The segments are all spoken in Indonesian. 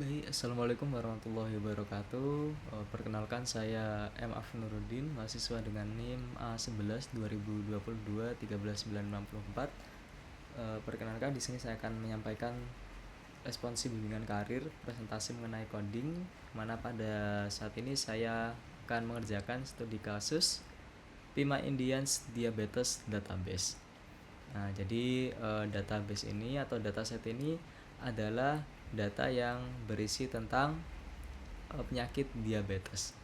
Baik, assalamualaikum warahmatullahi wabarakatuh. Perkenalkan saya M. Af Nuruddin, mahasiswa dengan NIM A11 2022 13964. Perkenalkan di sini saya akan menyampaikan responsi bimbingan karir presentasi mengenai coding, mana pada saat ini saya akan mengerjakan studi kasus Pima Indians Diabetes Database. Nah, jadi database ini atau dataset ini adalah data yang berisi tentang penyakit diabetes.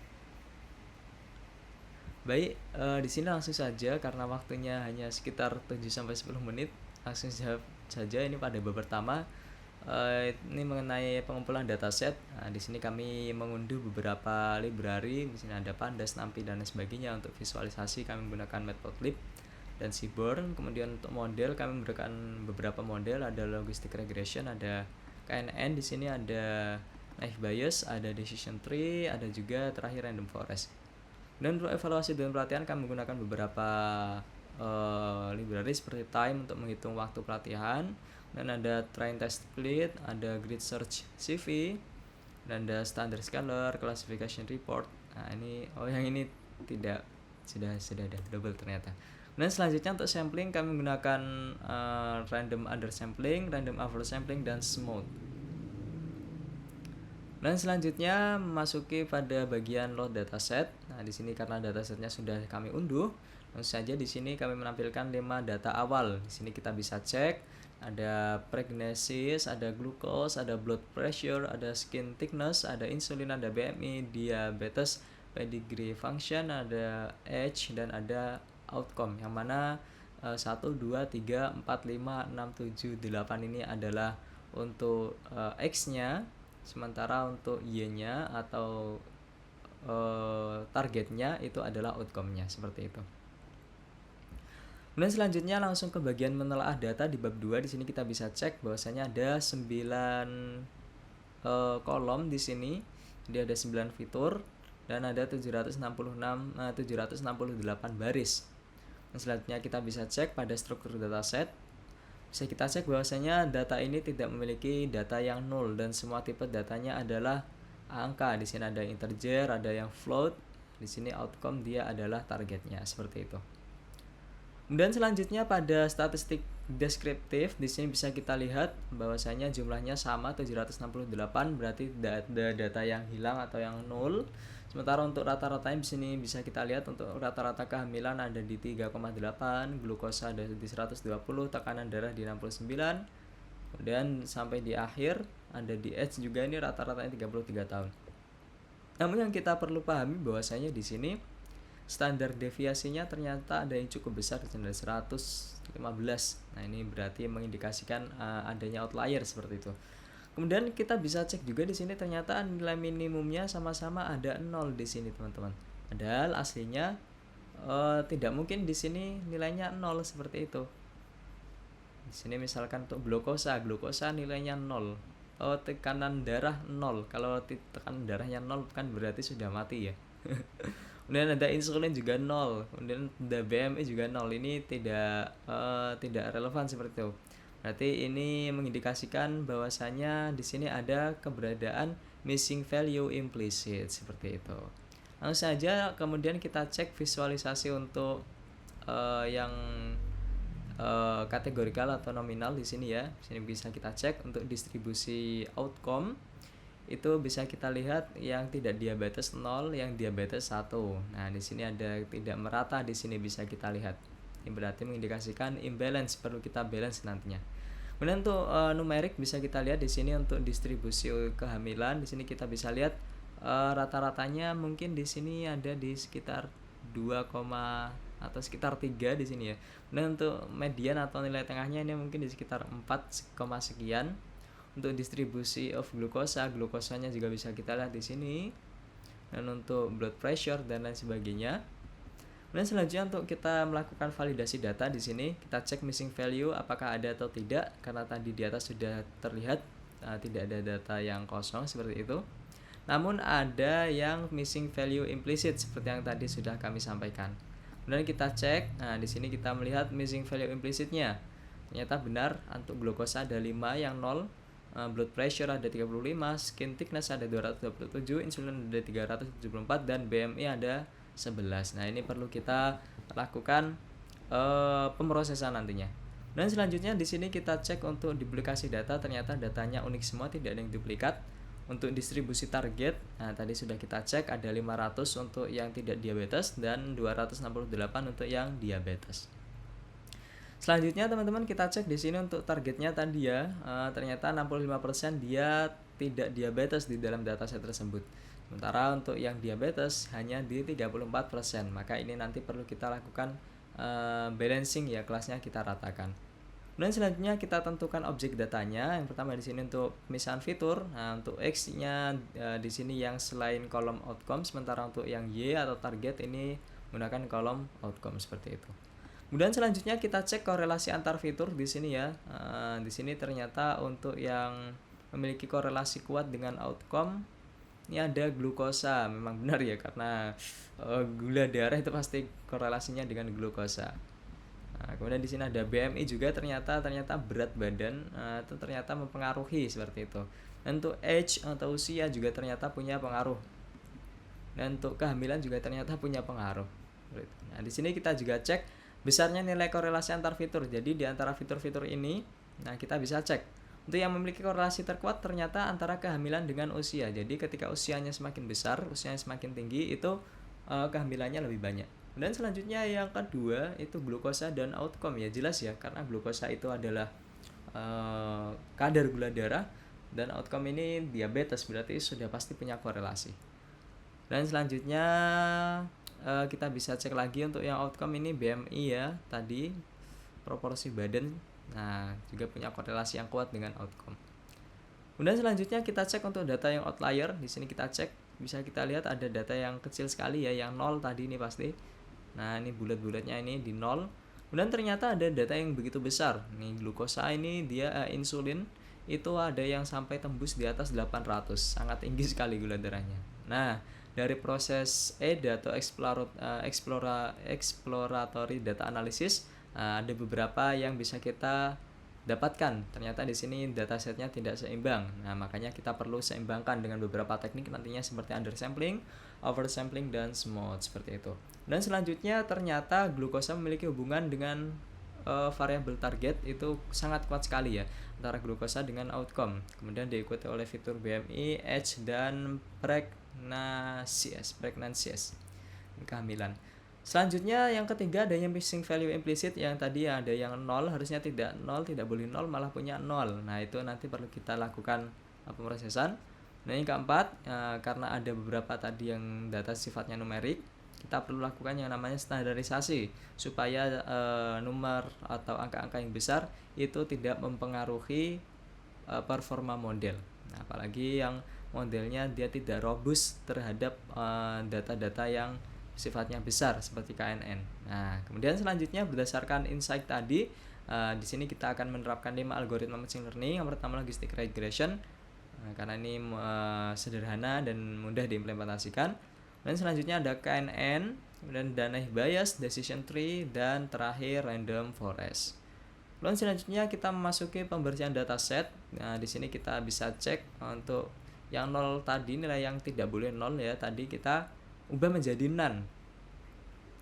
Baik, di sini langsung saja karena waktunya hanya sekitar 7-10 menit. Langsung saja ini pada bab pertama. Ini mengenai pengumpulan dataset. Nah, di sini kami mengunduh beberapa library. Di sini ada Pandas, NumPy dan sebagainya. Untuk visualisasi kami menggunakan Matplotlib dan Seaborn. Kemudian untuk model kami menggunakan beberapa model, ada logistic regression, ada KNN, di sini ada naive Bayes, ada decision tree, ada juga terakhir random forest. Dan untuk evaluasi dan pelatihan kami menggunakan beberapa library seperti time untuk menghitung waktu pelatihan, dan ada train test split, ada grid search CV, dan ada standard scalar, classification report. Nah ini yang ini tidak sudah ada double ternyata. Dan selanjutnya untuk sampling kami menggunakan random undersampling, random oversampling, dan smooth. Dan selanjutnya memasuki pada bagian load dataset. Nah, di sini karena datasetnya sudah kami unduh, langsung saja di sini kami menampilkan 5 data awal. Di sini kita bisa cek ada prognosis, ada glucose, ada blood pressure, ada skin thickness, ada insulin, ada BMI, diabetes, pedigree function, ada age, dan ada outcome. Yang mana 1, 2, 3, 4, 5, 6, 7, 8 ini adalah untuk X-nya, sementara untuk Y-nya atau targetnya itu adalah outcome-nya, seperti itu. Kemudian selanjutnya langsung ke bagian menelaah data di bab 2. Di sini kita bisa cek bahwasanya ada 9 kolom di sini. Jadi ada 9 fitur dan ada 768 baris. Dan selanjutnya kita bisa cek pada struktur dataset. Bisa kita cek bahwasanya data ini tidak memiliki data yang nol dan semua tipe datanya adalah angka. Di sini ada integer, ada yang float. Di sini outcome dia adalah targetnya, seperti itu. Dan selanjutnya pada statistik deskriptif, di sini bisa kita lihat bahwasanya jumlahnya sama 768, berarti tidak ada data yang hilang atau yang nol. Sementara untuk rata-ratanya di sini bisa kita lihat untuk rata-rata kehamilan ada di 3,8, glukosa ada di 120, tekanan darah di 69. Kemudian sampai di akhir ada di age juga, ini rata-ratanya 33 tahun. Namun yang kita perlu pahami bahwasanya di sini standar deviasinya ternyata ada yang cukup besar, dari 115. Nah, ini berarti mengindikasikan adanya outlier seperti itu. Kemudian kita bisa cek juga di sini ternyata nilai minimumnya sama-sama ada 0 di sini, teman-teman. Padahal aslinya tidak mungkin di sini nilainya 0 seperti itu. Di sini misalkan untuk glukosa nilainya 0. Tekanan darah 0. Kalau tekanan darahnya 0 kan berarti sudah mati ya. Kemudian ada insulin juga 0. Kemudian ada BMI juga 0. Ini tidak relevan seperti itu. Berarti ini mengindikasikan bahwasanya di sini ada keberadaan missing value implicit, seperti itu. Langsung saja kemudian kita cek visualisasi untuk yang kategorikal atau nominal di sini ya. Di sini bisa kita cek untuk distribusi outcome. Itu bisa kita lihat yang tidak diabetes 0, yang diabetes 1. Nah, di sini ada tidak merata, di sini bisa kita lihat. Ini berarti mengindikasikan imbalance, perlu kita balance nantinya. Kemudian untuk numerik bisa kita lihat di sini untuk distribusi kehamilan. Di sini kita bisa lihat rata-ratanya mungkin di sini ada di sekitar 2, atau sekitar 3 di sini ya. Kemudian untuk median atau nilai tengahnya ini mungkin di sekitar 4, sekian. Untuk distribusi of glukosanya juga bisa kita lihat di sini. Dan untuk blood pressure dan lain sebagainya. Dan selanjutnya untuk kita melakukan validasi data di sini, kita cek missing value apakah ada atau tidak, karena tadi di atas sudah terlihat tidak ada data yang kosong seperti itu. Namun ada yang missing value implicit seperti yang tadi sudah kami sampaikan. Kemudian kita cek, nah di sini kita melihat missing value implicitnya. Ternyata benar untuk glukosa ada 5 yang 0, blood pressure ada 35, skin thickness ada 227, insulin ada 374, dan BMI ada 11. Nah, ini perlu kita lakukan pemrosesan nantinya. Dan selanjutnya di sini kita cek untuk duplikasi data, ternyata datanya unik semua, tidak ada yang duplikat. Untuk distribusi target, nah tadi sudah kita cek ada 500 untuk yang tidak diabetes dan 268 untuk yang diabetes. Selanjutnya teman-teman kita cek di sini untuk targetnya tadi ya, ternyata 65% dia tidak diabetes di dalam dataset tersebut. Sementara untuk yang diabetes hanya di 34%. Maka ini nanti perlu kita lakukan balancing ya, kelasnya kita ratakan. Dan selanjutnya kita tentukan objek datanya. Yang pertama di sini untuk pemisahan fitur. Nah, untuk X-nya di sini yang selain kolom outcome, sementara untuk yang Y atau target ini menggunakan kolom outcome seperti itu. Kemudian selanjutnya kita cek korelasi antar fitur di sini ya. Di sini ternyata untuk yang memiliki korelasi kuat dengan outcome ini ada glukosa. Memang benar ya, karena gula darah itu pasti korelasinya dengan glukosa. Nah, kemudian di sini ada BMI juga, ternyata berat badan itu ternyata mempengaruhi seperti itu. Dan untuk age atau usia juga ternyata punya pengaruh. Dan untuk kehamilan juga ternyata punya pengaruh. Nah, di sini kita juga cek besarnya nilai korelasi antar fitur. Jadi di antara fitur-fitur ini, nah kita bisa cek. Untuk yang memiliki korelasi terkuat ternyata antara kehamilan dengan usia. Jadi ketika usianya semakin besar, usianya semakin tinggi, itu kehamilannya lebih banyak. Dan selanjutnya yang kedua itu glukosa dan outcome ya, jelas ya, karena glukosa itu adalah kadar gula darah, dan outcome ini diabetes, berarti sudah pasti punya korelasi. Dan selanjutnya kita bisa cek lagi untuk yang outcome ini BMI ya, tadi proporsi badan, nah juga punya korelasi yang kuat dengan outcome. Kemudian selanjutnya kita cek untuk data yang outlier. Di sini kita cek, bisa kita lihat ada data yang kecil sekali ya, yang 0 tadi ini pasti. Nah, ini bulat-bulatnya ini di 0. Kemudian ternyata ada data yang begitu besar. Nih glukosa ini dia insulin itu ada yang sampai tembus di atas 800. Sangat tinggi sekali gula darahnya. Nah, dari proses EDA atau exploratory data analysis, ada beberapa yang bisa kita dapatkan. Ternyata di sini datasetnya tidak seimbang. Nah, makanya kita perlu seimbangkan dengan beberapa teknik nantinya seperti undersampling, oversampling, dan smooth seperti itu. Dan selanjutnya ternyata glukosa memiliki hubungan dengan variabel target itu sangat kuat sekali ya, antara glukosa dengan outcome. Kemudian diikuti oleh fitur BMI, age, dan pregnancies, kehamilan. Selanjutnya yang ketiga adanya missing value implicit, yang tadi ada yang 0, harusnya tidak 0, tidak boleh 0, malah punya 0. Nah, itu nanti perlu kita lakukan pemrosesan. Nah, yang keempat, karena ada beberapa tadi yang data sifatnya numerik, kita perlu lakukan yang namanya standarisasi supaya nomor atau angka-angka yang besar itu tidak mempengaruhi performa model. Nah, apalagi yang modelnya dia tidak robust terhadap data-data yang sifatnya besar seperti KNN. Nah, kemudian selanjutnya berdasarkan insight tadi, di sini kita akan menerapkan 5 algoritma machine learning. Yang pertama logistic regression, karena ini sederhana dan mudah diimplementasikan. Dan selanjutnya ada KNN, kemudian Danah bias, decision tree, dan terakhir random forest. Lalu selanjutnya kita memasuki pembersihan dataset. Nah, di sini kita bisa cek untuk yang 0 tadi, nilai yang tidak boleh 0 ya, tadi kita ubah menjadi none.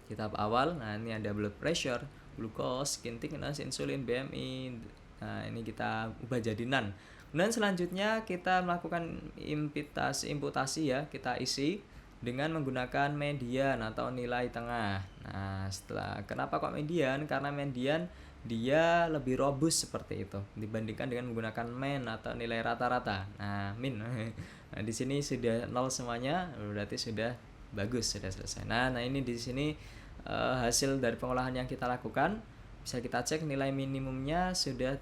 Kita awal, nah ini ada blood pressure, glucose, skin thickness, insulin, BMI. Nah, ini kita ubah jadi none. Dan selanjutnya kita melakukan imputasi ya, kita isi dengan menggunakan median atau nilai tengah. Nah, kenapa kok median? Karena median dia lebih robust seperti itu dibandingkan dengan menggunakan mean atau nilai rata-rata. Nah, min. Nah, di sini sudah 0 semuanya, berarti sudah bagus, sudah selesai. Nah, ini di sini hasil dari pengolahan yang kita lakukan, bisa kita cek nilai minimumnya sudah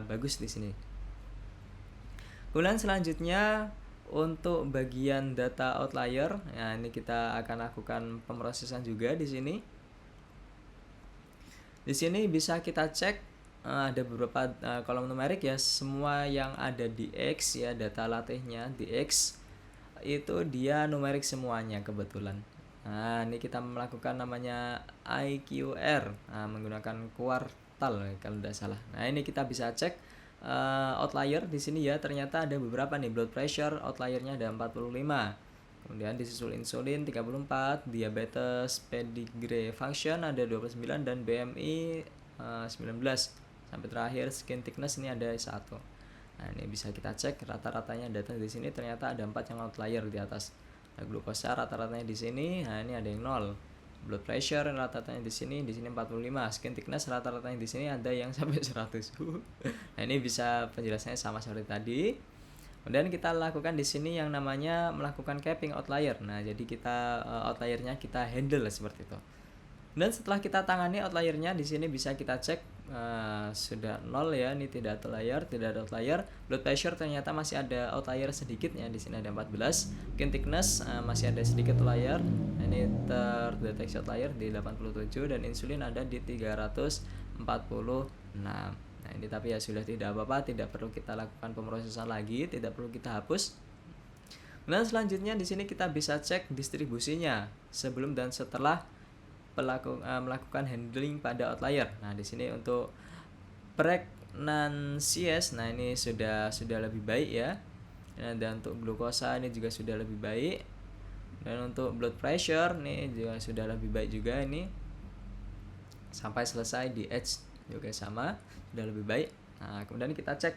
bagus di sini. Kemudian selanjutnya untuk bagian data outlier, nah ini kita akan lakukan pemrosesan juga di sini. Di sini bisa kita cek ada beberapa kolom numerik ya, semua yang ada di X ya, data latihnya di X itu dia numerik semuanya kebetulan. Nah, ini kita melakukan namanya IQR, menggunakan kuartal kalau tidak salah. Nah, ini kita bisa cek outlier di sini ya, ternyata ada beberapa nih. Blood pressure outliernya ada 45. Kemudian disusul insulin 34, diabetes, pedigree function ada 29 dan BMI 19. Sampai terakhir skin thickness ini ada 1. Nah, ini bisa kita cek rata-ratanya data di sini, ternyata ada 4 yang outlier di atas. Nah, glukosa rata-ratanya di sini, nah ini ada yang 0. Blood pressure rata-ratanya di sini 45. Skin thickness rata-ratanya di sini ada yang sampai 100. Nah, ini bisa penjelasannya sama seperti tadi. Kemudian kita lakukan di sini yang namanya melakukan capping outlier. Nah, jadi kita outliernya kita handle seperti itu. Dan setelah kita tangani outliernya, di sini bisa kita cek sudah 0 ya, ini tidak ada outlier. Blood pressure ternyata masih ada outlier sedikit ya, di sini ada 14. Skin thickness masih ada sedikit outlier. Nah, ini terdeteksi outlier di 87 dan insulin ada di 346. Nah, ini tapi ya sudah tidak apa-apa, tidak perlu kita lakukan pemrosesan lagi, tidak perlu kita hapus. Dan selanjutnya di sini kita bisa cek distribusinya sebelum dan setelah melakukan handling pada outlier. Nah, di sini untuk pregnancies, nah ini sudah lebih baik ya. Dan untuk glukosa ini juga sudah lebih baik. Dan untuk blood pressure nih juga sudah lebih baik juga ini. Sampai selesai di edge juga sama, sudah lebih baik. Nah, kemudian kita cek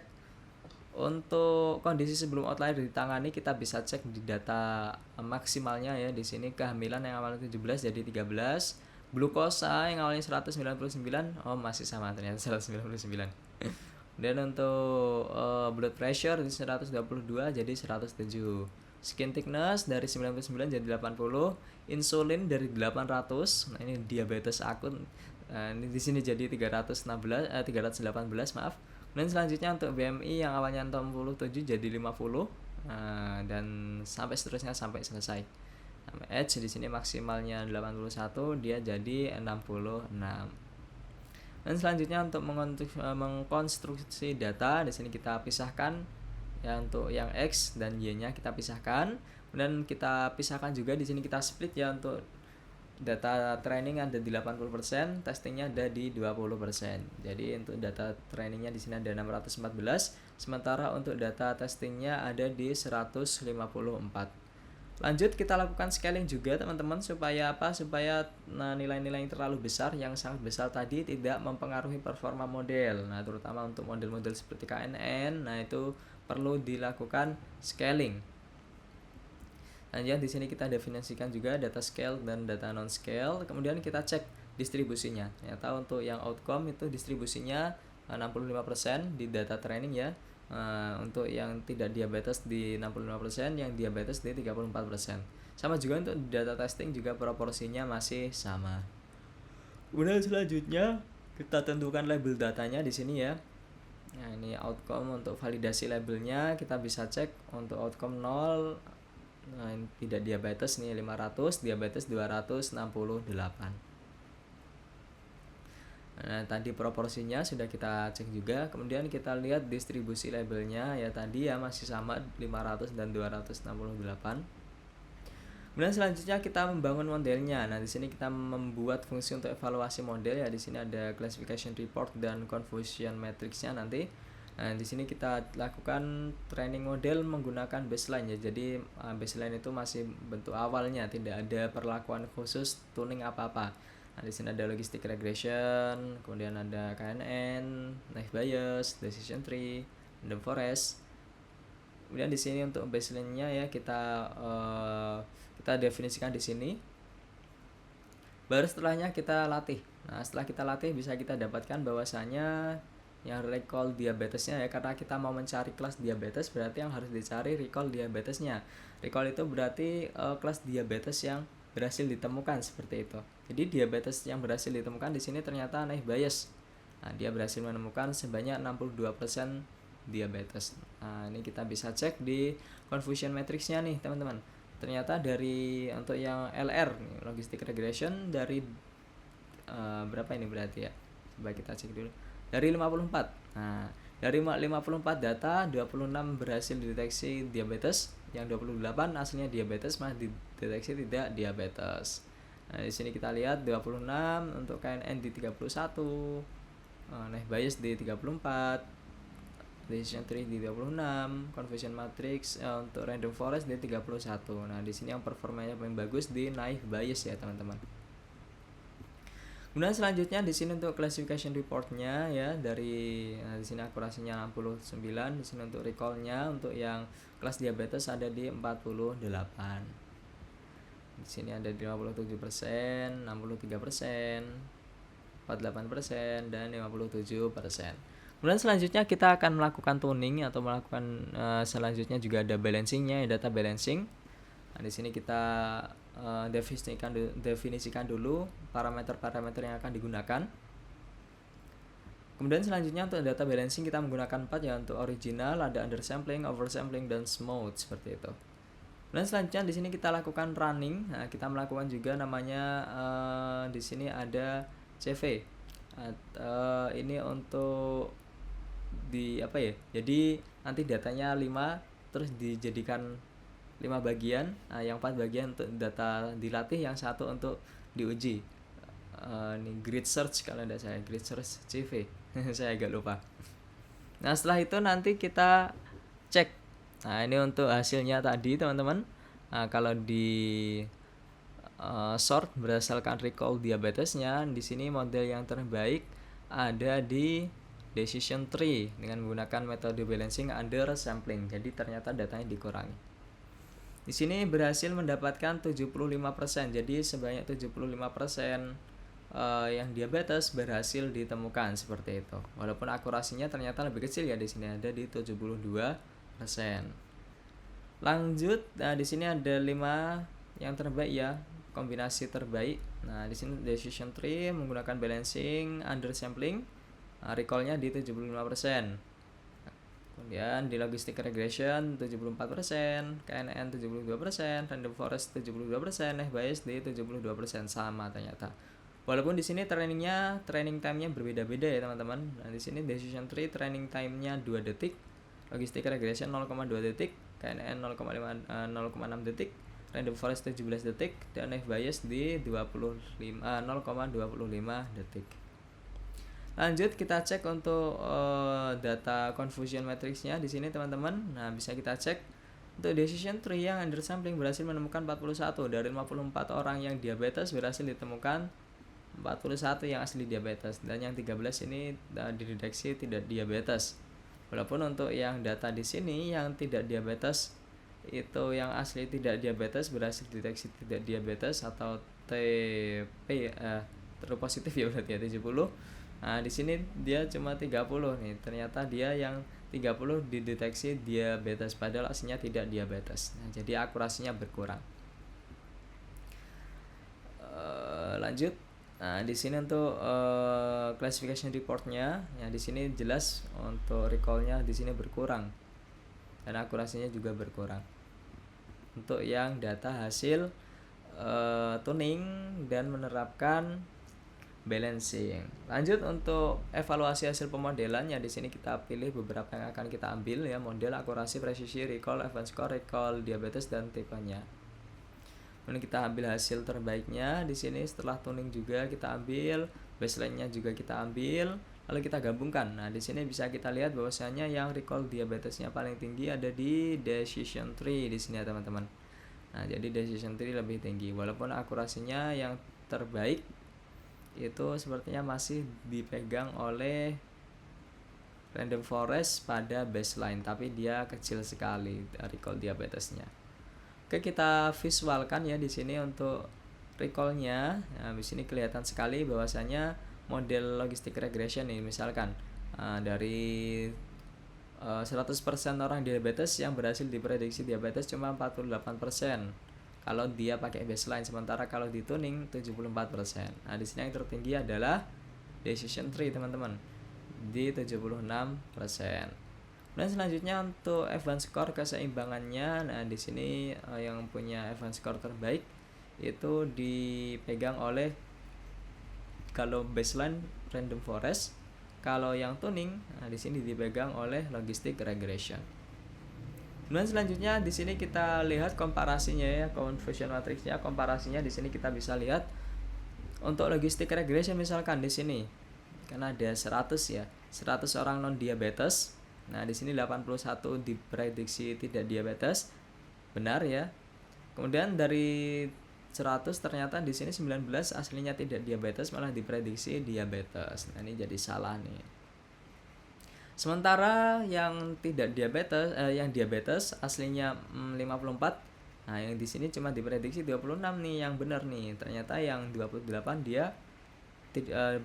untuk kondisi sebelum outlier ditangani, kita bisa cek di data maksimalnya ya. Di sini kehamilan yang awalnya 17 jadi 13. Glukosa yang awalnya 199, masih sama ternyata 199. Dan untuk blood pressure di 122 jadi 107. Skin thickness dari 99 jadi 80. Insulin dari 800. Nah, ini diabetes akut. Ini di sini jadi 318 maaf. Dan selanjutnya untuk BMI yang awalnya 67 jadi 50. Dan sampai seterusnya sampai selesai. Edge di sini maksimalnya 81, dia jadi 66. Dan selanjutnya untuk mengkonstruksi data, di sini kita pisahkan ya, untuk yang X dan Y-nya kita pisahkan. Kemudian kita pisahkan juga di sini kita split ya, untuk data training ada di 80%, testingnya ada di 20%. Jadi untuk data trainingnya di sini ada 614, sementara untuk data testingnya ada di 154. Lanjut kita lakukan scaling juga teman-teman, supaya apa? Supaya nilai-nilai yang terlalu besar, yang sangat besar tadi tidak mempengaruhi performa model. Nah, terutama untuk model-model seperti KNN, nah itu perlu dilakukan scaling. Lanjut di sini kita definisikan juga data scale dan data non scale. Kemudian kita cek distribusinya. Ternyata untuk yang outcome itu distribusinya 65% di data training ya. Untuk yang tidak diabetes di 65%, yang diabetes di 34%. Sama juga untuk data testing juga proporsinya masih sama. Kemudian selanjutnya kita tentukan label datanya di sini ya. Nah, ini outcome untuk validasi labelnya kita bisa cek untuk outcome 0. Nah, tidak diabetes nih 500, diabetes 268. Nah, tadi proporsinya sudah kita cek juga. Kemudian kita lihat distribusi labelnya ya, tadi ya masih sama 500 dan 268. Kemudian selanjutnya kita membangun modelnya. Nah, di sini kita membuat fungsi untuk evaluasi model ya. Di sini ada classification report dan confusion matrixnya nanti. Nah, di sini kita lakukan training model menggunakan baseline ya. Jadi baseline itu masih bentuk awalnya, tidak ada perlakuan khusus tuning apa-apa. Nah, di sini ada logistic regression, kemudian ada KNN, naive Bayes, decision tree, random forest. Kemudian di sini untuk baseline-nya ya kita definisikan di sini. Baru setelahnya kita latih. Nah, setelah kita latih bisa kita dapatkan bahwasanya yang recall diabetesnya ya, karena kita mau mencari kelas diabetes berarti yang harus dicari recall diabetesnya. Recall itu berarti kelas diabetes yang berhasil ditemukan seperti itu. Jadi diabetes yang berhasil ditemukan di sini ternyata naive Bayes. Nah, dia berhasil menemukan sebanyak 62% diabetes. Nah, ini kita bisa cek di confusion matrixnya nih teman-teman. Ternyata dari untuk yang LR nih, logistic regression dari berapa ini berarti ya? Coba kita cek dulu. Dari 54. Nah, dari 54 data 26 berhasil dideteksi diabetes, yang 28 aslinya diabetes malah dideteksi tidak diabetes. Nah, di sini kita lihat 26 untuk KNN di 31, naive Bayes di 34, decision tree di 26, confusion matrix untuk random forest di 31. Nah, di sini yang performanya paling bagus di naive Bayes ya, teman-teman. Kemudian selanjutnya di sini untuk classification reportnya ya, dari di sini akurasinya 69, di sini untuk recallnya untuk yang kelas diabetes ada di 48. Di sini ada di 57%, 63%, 48% dan 57%. Kemudian selanjutnya kita akan melakukan tuning atau melakukan selanjutnya juga ada balancingnya, data balancing. Nah, di sini kita definisikan dulu parameter-parameter yang akan digunakan. Kemudian selanjutnya untuk data balancing kita menggunakan 4 ya, untuk original, ada undersampling, oversampling dan smooth seperti itu. Dan selanjutnya di sini kita lakukan running. Nah, kita melakukan juga namanya di sini ada CV. Ini untuk di apa ya? Jadi nanti datanya 5 terus dijadikan 5 bagian. Nah, yang 4 bagian untuk data dilatih, yang 1 untuk diuji. Ini grid search kalau tidak saya, grid search CV. Saya agak lupa. Nah, setelah itu nanti kita cek. Nah, ini untuk hasilnya tadi, teman-teman. Nah, kalau di sort berdasarkan recall diabetesnya, di sini model yang terbaik ada di decision tree dengan menggunakan metode balancing under sampling. Jadi ternyata datanya dikurangi. Di sini berhasil mendapatkan 75%. Jadi sebanyak 75% yang diabetes berhasil ditemukan seperti itu. Walaupun akurasinya ternyata lebih kecil ya, di sini ada di 72%. Lanjut, nah di sini ada 5 yang terbaik ya, kombinasi terbaik. Nah, di sini decision tree menggunakan balancing under sampling, recallnya di 75%. Kemudian di logistic regression 74%, KNN 72%, random forest 72%, naive Bayes di 72%, sama ternyata. Walaupun di sini training time-nya berbeda-beda ya, teman-teman. Nah, di sini decision tree training time-nya 2 detik, logistic regression 0,2 detik, KNN 0,6 detik, random forest 17 detik, dan naive Bayes di 0,25 detik. Lanjut kita cek untuk data confusion matrixnya di sini, teman-teman. Nah, bisa kita cek untuk decision tree yang undersampling berhasil menemukan 41 dari 54 orang yang diabetes, berhasil ditemukan 41 yang asli diabetes, dan yang 13 ini dideteksi tidak diabetes. Walaupun untuk yang data di sini yang tidak diabetes itu yang asli tidak diabetes berhasil deteksi tidak diabetes atau TP terus positif ya, berarti ya 70. Nah, di sini dia cuma 30 nih. Ternyata dia yang 30 dideteksi diabetes padahal aslinya tidak diabetes. Nah, jadi akurasinya berkurang. Lanjut. Nah, di sini untuk classification reportnya, ya di sini jelas untuk recallnya di sini berkurang dan akurasinya juga berkurang. Untuk yang data hasil tuning dan menerapkan balancing. Lanjut untuk evaluasi hasil pemodelannya, di sini kita pilih beberapa yang akan kita ambil ya, model, akurasi, presisi, recall, event score, recall, diabetes dan tipenya. Kemudian kita ambil hasil terbaiknya di sini. Setelah tuning juga kita ambil, baseline-nya juga kita ambil, lalu kita gabungkan. Nah, di sini bisa kita lihat bahwasanya yang recall diabetesnya paling tinggi ada di decision tree di sini ya, teman-teman. Nah, jadi decision tree lebih tinggi, walaupun akurasinya yang terbaik itu sepertinya masih dipegang oleh random forest pada baseline, tapi dia kecil sekali recall diabetesnya. Oke, kita visualkan ya di sini untuk recallnya. Nah, di sini kelihatan sekali bahwasanya model logistic regression nih, misalkan dari 100% orang diabetes yang berhasil diprediksi diabetes cuma 48% kalau dia pakai baseline, sementara kalau di tuning 74%. Nah, di sini yang tertinggi adalah decision tree, teman-teman, di 76%. Dan selanjutnya untuk event score keseimbangannya, nah di sini yang punya event score terbaik itu dipegang oleh, kalau baseline random forest, kalau yang tuning nah di sini dipegang oleh logistic regression. Dan selanjutnya di sini kita lihat komparasinya ya, confusion matrixnya, komparasinya di sini kita bisa lihat untuk logistic regression misalkan di sini kan ada 100 ya, 100 orang non diabetes. Nah, di sini 81 diprediksi tidak diabetes. Benar ya. Kemudian dari 100 ternyata di sini 19 aslinya tidak diabetes malah diprediksi diabetes. Nah, ini jadi salah nih. Sementara yang tidak diabetes yang diabetes aslinya 54. Nah, yang di sini cuma diprediksi 26 nih yang benar nih. Ternyata yang 28 dia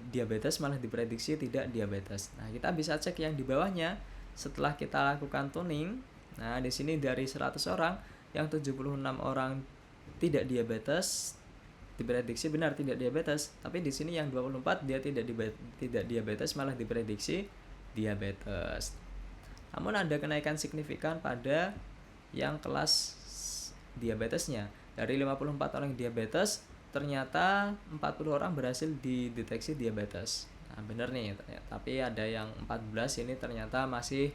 diabetes malah diprediksi tidak diabetes. Nah, kita bisa cek yang di bawahnya setelah kita lakukan tuning. Nah, di sini dari 100 orang yang 76 orang tidak diabetes diprediksi benar tidak diabetes, tapi di sini yang 24 dia tidak diabetes malah diprediksi diabetes. Namun ada kenaikan signifikan pada yang kelas diabetesnya. Dari 54 orang diabetes ternyata 40 orang berhasil dideteksi diabetes. Nah, benar nih, tapi ada yang 14 ini ternyata masih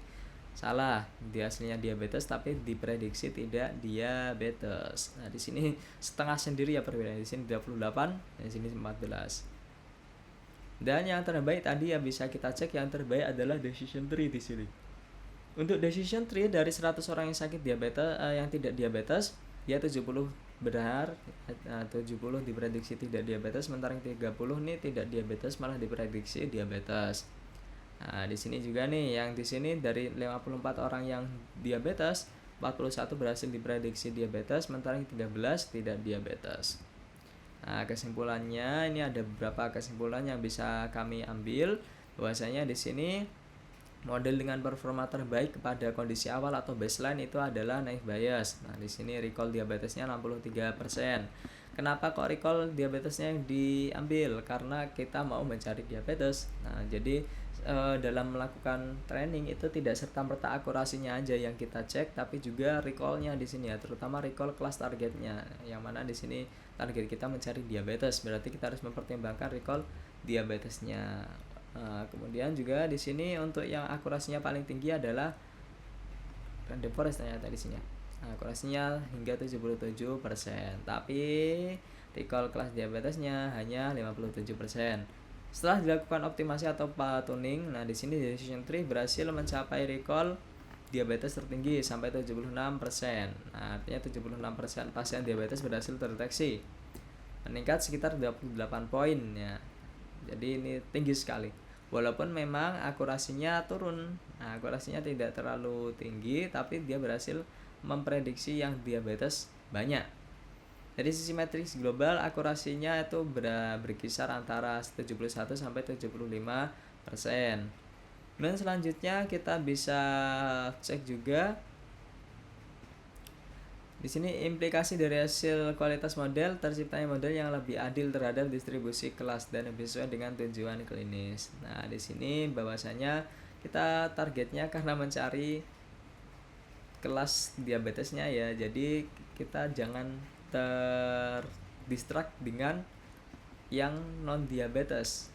salah. Dia aslinya diabetes tapi diprediksi tidak diabetes. Nah, di sini setengah sendiri ya perbedaan. Di sini 28, di sini 14. Dan yang terbaik tadi ya bisa kita cek yang terbaik adalah decision tree di sini. Untuk decision tree dari 100 orang yang sakit diabetes yang tidak diabetes, dia 70 benar, 70 diprediksi tidak diabetes, sementara yang 30 nih tidak diabetes malah diprediksi diabetes. Nah, di sini juga nih yang di sini dari 54 orang yang diabetes, 41 berhasil diprediksi diabetes, sementara yang 13 tidak diabetes. Nah, kesimpulannya ini ada beberapa kesimpulan yang bisa kami ambil bahwasanya di sini model dengan performa terbaik kepada kondisi awal atau baseline itu adalah naive Bayes. Nah, di sini recall diabetesnya 63%. Kenapa kok recall diabetesnya yang diambil? Karena kita mau mencari diabetes. Nah, jadi dalam melakukan training itu tidak serta-merta akurasinya aja yang kita cek, tapi juga recallnya di sini ya, terutama recall kelas targetnya. Yang mana di sini target kita mencari diabetes, berarti kita harus mempertimbangkan recall diabetesnya. Kemudian juga di sini untuk yang akurasinya paling tinggi adalah Random Forest ternyata di sini. Akurasinya hingga 77%, tapi recall kelas diabetesnya hanya 57%. Setelah dilakukan optimasi atau tuning, nah di sini decision tree berhasil mencapai recall diabetes tertinggi sampai 76%. Nah, artinya 76% pasien diabetes berhasil terdeteksi. Meningkat sekitar 28 poin ya. Jadi ini tinggi sekali. Walaupun memang akurasinya turun. Nah, akurasinya tidak terlalu tinggi, tapi dia berhasil memprediksi yang diabetes banyak. Dari sisi matriks global, akurasinya itu berkisar antara 71 sampai 75%. Dan selanjutnya kita bisa cek juga di sini implikasi dari hasil kualitas model, terciptanya model yang lebih adil terhadap distribusi kelas dan lebih sesuai dengan tujuan klinis. Nah, di sini bahwasanya kita targetnya karena mencari kelas diabetesnya ya. Jadi kita jangan terdistract dengan yang non diabetes.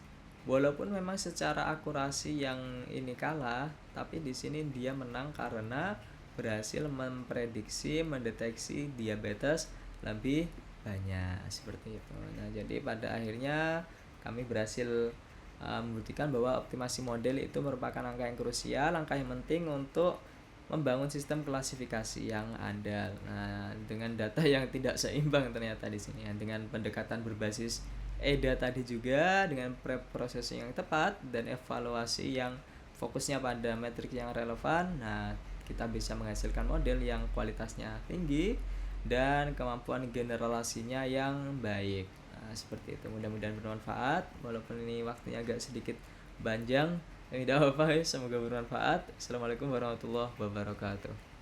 Walaupun memang secara akurasi yang ini kalah, tapi di sini dia menang karena berhasil memprediksi, mendeteksi diabetes lebih banyak seperti itu. Nah, jadi pada akhirnya kami berhasil membuktikan bahwa optimasi model itu merupakan langkah yang krusial, langkah yang penting untuk membangun sistem klasifikasi yang andal. Nah, dengan data yang tidak seimbang ternyata di sini, dengan pendekatan berbasis EDA tadi juga dengan pre-processing yang tepat dan evaluasi yang fokusnya pada metrik yang relevan. Nah, kita bisa menghasilkan model yang kualitasnya tinggi dan kemampuan generalisasinya yang baik. Nah, seperti itu. Mudah-mudahan bermanfaat. Walaupun ini waktunya agak sedikit panjang, tidak apa-apa ya. Semoga bermanfaat. Assalamualaikum warahmatullahi wabarakatuh.